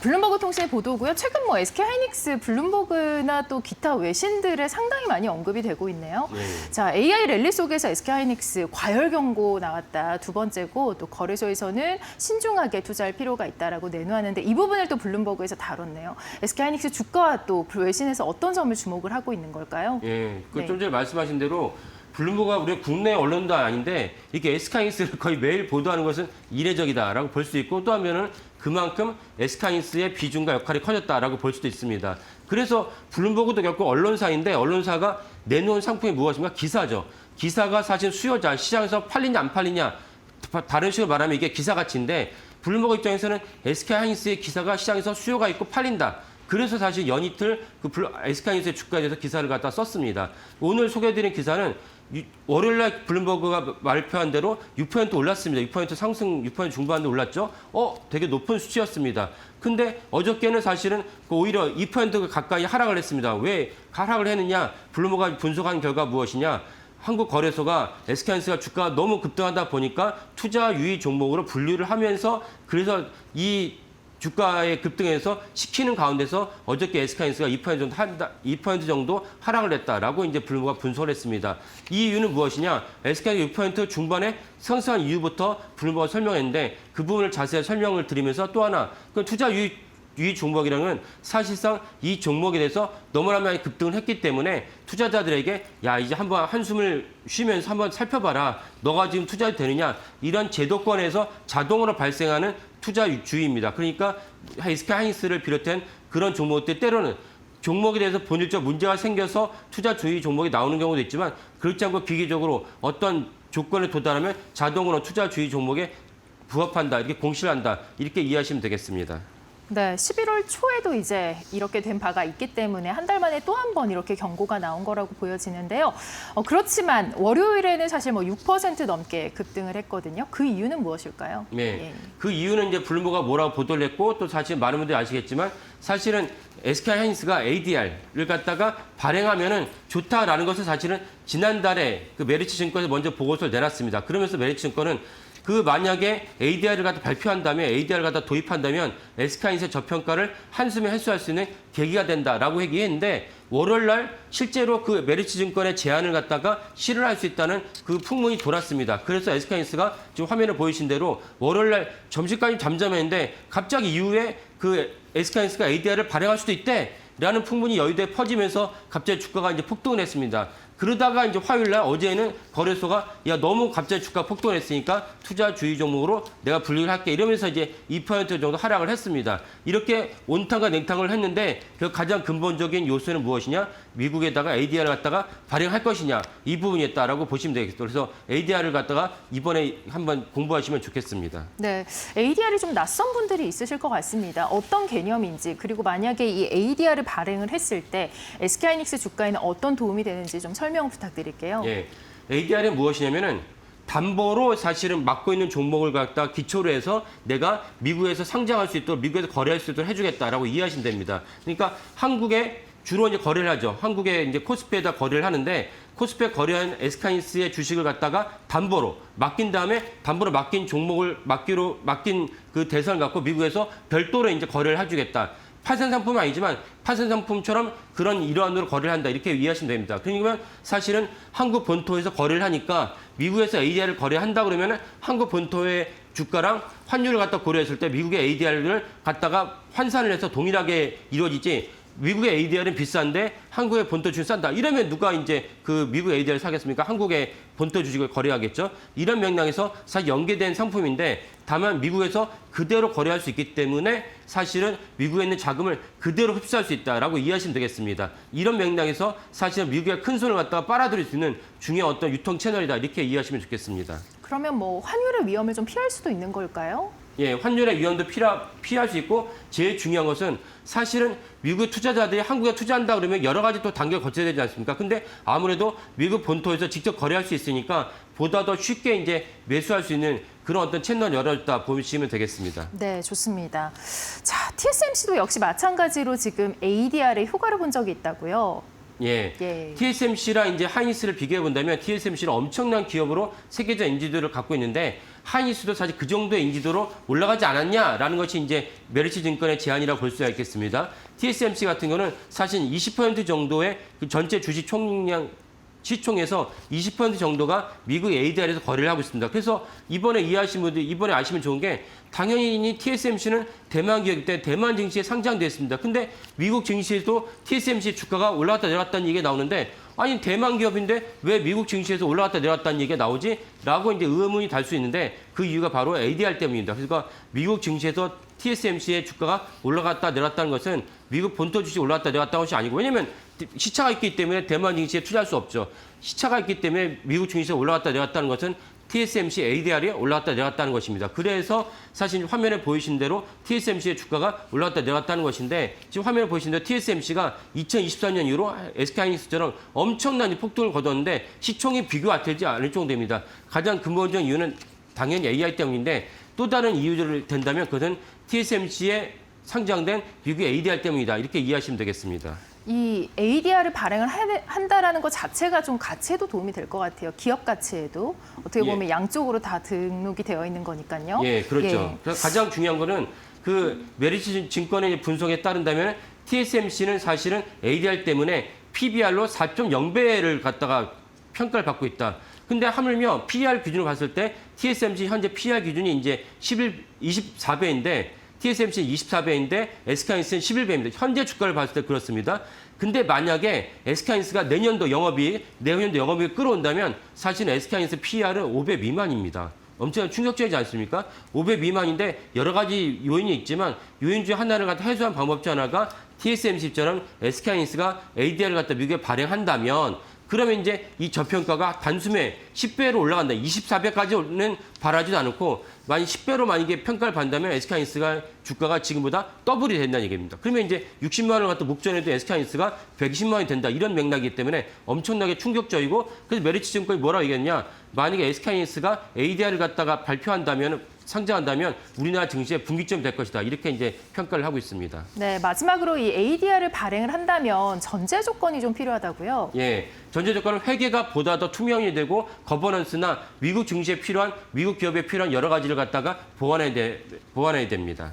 블룸버그 통신의 보도고요. 최근 뭐 SK하이닉스, 블룸버그나 또 기타 외신들에 상당히 많이 언급이 되고 있네요. 자, AI 랠리 속에서 SK하이닉스 과열 경고 나왔다. 두 번째고 또 거래소에서는 신중하게 투자할 필요가 있다라고 내놓았는데 이 부분을 또 블룸버그에서 다뤘네요. SK하이닉스 주가와 또 외신에서 어떤 점을 주목을 하고 있는 걸까요? 예, 그 네. 좀 전에 말씀하신 대로 블룸버그가 우리 국내 언론도 아닌데 이렇게 SK하이닉스를 거의 매일 보도하는 것은 이례적이다라고 볼 수 있고 또 한면은 그만큼 SK하이닉스의 비중과 역할이 커졌다라고 볼 수도 있습니다. 그래서 블룸버그도 결국 언론사인데 언론사가 내놓은 상품이 무엇인가? 기사죠. 기사가 사실 수요자, 시장에서 팔리냐 안 팔리냐 다른 식으로 말하면 이게 기사가치인데 블룸버그 입장에서는 SK하이닉스의 기사가 시장에서 수요가 있고 팔린다. 그래서 사실 연이틀 그 SK하이닉스의 주가에 대해서 기사를 갖다 썼습니다. 오늘 소개해드린 기사는 월요일날 블룸버그가 발표한 대로 6% 올랐습니다. 6% 상승 6% 중반도 올랐죠. 되게 높은 수치였습니다. 근데 어저께는 사실은 오히려 2% 가까이 하락을 했습니다. 왜 하락을 했느냐? 블룸버그가 분석한 결과 무엇이냐? 한국거래소가 SK하이닉스가 주가가 너무 급등하다 보니까 투자 유의 종목으로 분류를 하면서 그래서 이 주가의 급등에서 시키는 가운데서 어저께 SK하이닉스가 2% 정도 하락을 했다라고 이제 블룸버그가 분석을 했습니다. 이 이유는 무엇이냐? SK하이닉스 6% 중반에 상승한 이유부터 블룸버그가 설명했는데 그 부분을 자세히 설명을 드리면서 또 하나 그 투자 유의 종목이라는 사실상 이 종목에 대해서 너무나 많이 급등을 했기 때문에 투자자들에게 야 이제 한번 한숨을 쉬면서 한번 살펴봐라. 너가 지금 투자해도 되느냐. 이런 제도권에서 자동으로 발생하는 투자주의입니다. 그러니까 SK하이닉스를 비롯한 그런 종목들 때로는 종목에 대해서 본질적 문제가 생겨서 투자주의 종목이 나오는 경우도 있지만 그렇지 않고 기계적으로 어떤 조건에 도달하면 자동으로 투자주의 종목에 부합한다. 이렇게 공시를 한다. 이렇게 이해하시면 되겠습니다. 네, 11월 초에도 이제 이렇게 된 바가 있기 때문에 한 달 만에 또 한 번 이렇게 경고가 나온 거라고 보여지는데요. 그렇지만 월요일에는 사실 뭐 6% 넘게 급등을 했거든요. 그 이유는 무엇일까요? 네, 예. 그 이유는 이제 블룸버그가 뭐라고 보도를 했고 또 사실 많은 분들이 아시겠지만 사실은 SK하이닉스가 ADR을 갖다가 발행하면은 좋다라는 것을 사실은 지난달에 그 메리츠증권에서 먼저 보고서를 내놨습니다. 그러면서 메리츠증권은 그 만약에 ADR을 갖다 발표한 다음에 ADR을 갖다 도입한다면 SK하이닉스의 저평가를 한숨에 해소할 수 있는 계기가 된다라고 얘기했는데 월요일 날 실제로 그 메리츠증권의 제안을 갖다가 실현할 수 있다는 그 풍문이 돌았습니다. 그래서 SK하이닉스가 지금 화면을 보이신 대로 월요일 날 점심까지 잠잠했는데 갑자기 이후에 그 SK하이닉스가 ADR을 발행할 수도 있대라는 풍문이 여의도에 퍼지면서 갑자기 주가가 이제 폭등을 했습니다. 그러다가 이제 화요일 날 어제는 거래소가 야 너무 갑자기 주가 폭등을 했으니까 투자주의 종목으로 내가 분류를 할게 이러면서 이제 2% 정도 하락을 했습니다. 이렇게 온탕과 냉탕을 했는데 그 가장 근본적인 요소는 무엇이냐? 미국에다가 ADR을 갖다가 발행할 것이냐 이 부분이었다라고 보시면 되겠습니다. 그래서 ADR을 갖다가 이번에 한번 공부하시면 좋겠습니다. 네, ADR이 좀 낯선 분들이 있으실 것 같습니다. 어떤 개념인지 그리고 만약에 이 ADR을 발행을 했을 때 SK하이닉스 주가에는 어떤 도움이 되는지 좀 설명 부탁드릴게요. 예, ADR은 무엇이냐면은 담보로 사실은 맡고 있는 종목을 갖다 기초로 해서 내가 미국에서 상장할 수 있도록 미국에서 거래할 수 있도록 해주겠다라고 이해하시면 됩니다. 그러니까 한국에 주로 이제 거래를 하죠. 한국에 이제 코스피에다 거래를 하는데 코스피에 거래한 SK하이닉스의 주식을 갖다가 담보로 맡긴 다음에 담보로 맡긴 종목을 맡긴 그 대상을 갖고 미국에서 별도로 이제 거래를 해주겠다. 파생 상품은 아니지만 파생 상품처럼 그런 일환으로 거래를 한다 이렇게 이해하시면 됩니다. 그러면 사실은 한국 본토에서 거래를 하니까 미국에서 ADR을 거래한다 그러면 한국 본토의 주가랑 환율을 갖다 고려했을 때 미국의 ADR을 갖다가 환산을 해서 동일하게 이루어지지 미국의 ADR은 비싼데 한국의 본토 주식 싼다. 이러면 누가 이제 그 미국 ADR을 사겠습니까? 한국의 본토 주식을 거래하겠죠. 이런 맥락에서 사실 연계된 상품인데 다만 미국에서 그대로 거래할 수 있기 때문에 사실은 미국에 있는 자금을 그대로 흡수할 수 있다라고 이해하시면 되겠습니다. 이런 맥락에서 사실은 미국의 큰 손을 갖다가 빨아들일 수 있는 중요한 어떤 유통 채널이다. 이렇게 이해하시면 좋겠습니다. 그러면 뭐 환율의 위험을 좀 피할 수도 있는 걸까요? 예, 환율의 위험도 피할 수 있고 제일 중요한 것은 사실은 미국 투자자들이 한국에 투자한다 그러면 여러 가지 또 단계를 거쳐야 되지 않습니까? 근데 아무래도 미국 본토에서 직접 거래할 수 있으니까 보다 더 쉽게 이제 매수할 수 있는 그런 어떤 채널을 열어줬다 보시면 되겠습니다. 네, 좋습니다. 자, TSMC도 역시 마찬가지로 지금 ADR의 효과를 본 적이 있다고요? 예. 예. TSMC랑 이제 하이닉스를 비교해 본다면 TSMC는 엄청난 기업으로 세계적 인지도를 갖고 있는데 하이닉스도 사실 그 정도의 인지도로 올라가지 않았냐라는 것이 이제 메리츠증권의 제안이라고 볼 수가 있겠습니다. TSMC 같은 경우는 사실 20% 정도의 그 전체 주식 총량 시총에서 20% 정도가 미국 ADR에서 거래를 하고 있습니다. 그래서 이번에 이번에 아시면 좋은 게 당연히 TSMC는 대만 기업이기 때문에 대만 증시에 상장돼 있습니다. 근데 미국 증시에도 TSMC 주가가 올라갔다 내려갔다는 얘기가 나오는데 아니 대만 기업인데 왜 미국 증시에서 올라갔다 내려갔다는 얘기가 나오지? 라고 이제 의문이 달 수 있는데 그 이유가 바로 ADR 때문입니다. 그러니까 미국 증시에서 TSMC의 주가가 올라갔다 내려갔다는 것은 미국 본토 주식이 올라갔다 내려갔다는 것이 아니고 왜냐하면 시차가 있기 때문에 대만 증시에 투자할 수 없죠. 시차가 있기 때문에 미국 증시에 올라갔다 내려갔다는 것은 TSMC ADR이 올라갔다 내려갔다는 것입니다. 그래서 사실 화면에 보이신 대로 TSMC의 주가가 올라갔다 내려갔다는 것인데 지금 화면에 보이신 대로 TSMC가 2024년 이후로 SK하이닉스처럼 엄청난 폭등을 거뒀는데 시총이 비교가 되지 않을 정도입니다. 가장 근본적인 이유는 당연히 AI 때문인데 또 다른 이유를 된다면 그것은 TSMC에 상장된 미국 ADR 때문이다. 이렇게 이해하시면 되겠습니다. 이 ADR을 발행을 한다라는 것 자체가 좀 가치에도 도움이 될 것 같아요. 기업 가치에도 어떻게 보면 양쪽으로 다 등록이 되어 있는 거니까요. 예, 그렇죠. 예. 그래서 가장 중요한 거는 그 메리츠 증권의 분석에 따른다면 TSMC는 사실은 ADR 때문에 PBR로 4.0배를 갖다가 평가를 받고 있다. 근데 하물며 PER 기준으로 봤을 때 TSMC 현재 PER 기준이 이제 24배인데 TSMC는 24배인데 SK하이닉스는 11배입니다. 현재 주가를 봤을 때 그렇습니다. 근데 만약에 SK하이닉스가 내년도 영업이익을 끌어온다면 사실은 SK하이닉스 PER은 5배 미만입니다. 엄청 충격적이지 않습니까? 5배 미만인데 여러 가지 요인이 있지만 요인 중 하나를 갖다 해소한 방법 중 하나가 TSMC처럼 SK하이닉스가 ADR을 갖다 미국에 발행한다면 그러면 이제 이 저평가가 단숨에 10배로 올라간다. 24배까지는 바라지도 않고 만약 10배로 만약에 평가를 받는다면 SK하이닉스가 주가가 지금보다 더블이 된다는 얘기입니다. 그러면 이제 60만 원 갖다 목전에도 SK하이닉스가 120만 원이 된다. 이런 맥락이기 때문에 엄청나게 충격적이고 그래서 메리츠 증권이 뭐라고 얘기했냐. 만약에 SK하이닉스가 ADR을 갖다가 상장한다면 우리나라 증시에 분기점이 될 것이다. 이렇게 이제 평가를 하고 있습니다. 네, 마지막으로 이 ADR을 발행을 한다면 전제 조건이 좀 필요하다고요? 예, 전제 조건은 회계가 보다 더 투명이 되고 거버넌스나 미국 증시에 필요한 미국 기업에 필요한 여러 가지를 갖다가 보완해야 됩니다.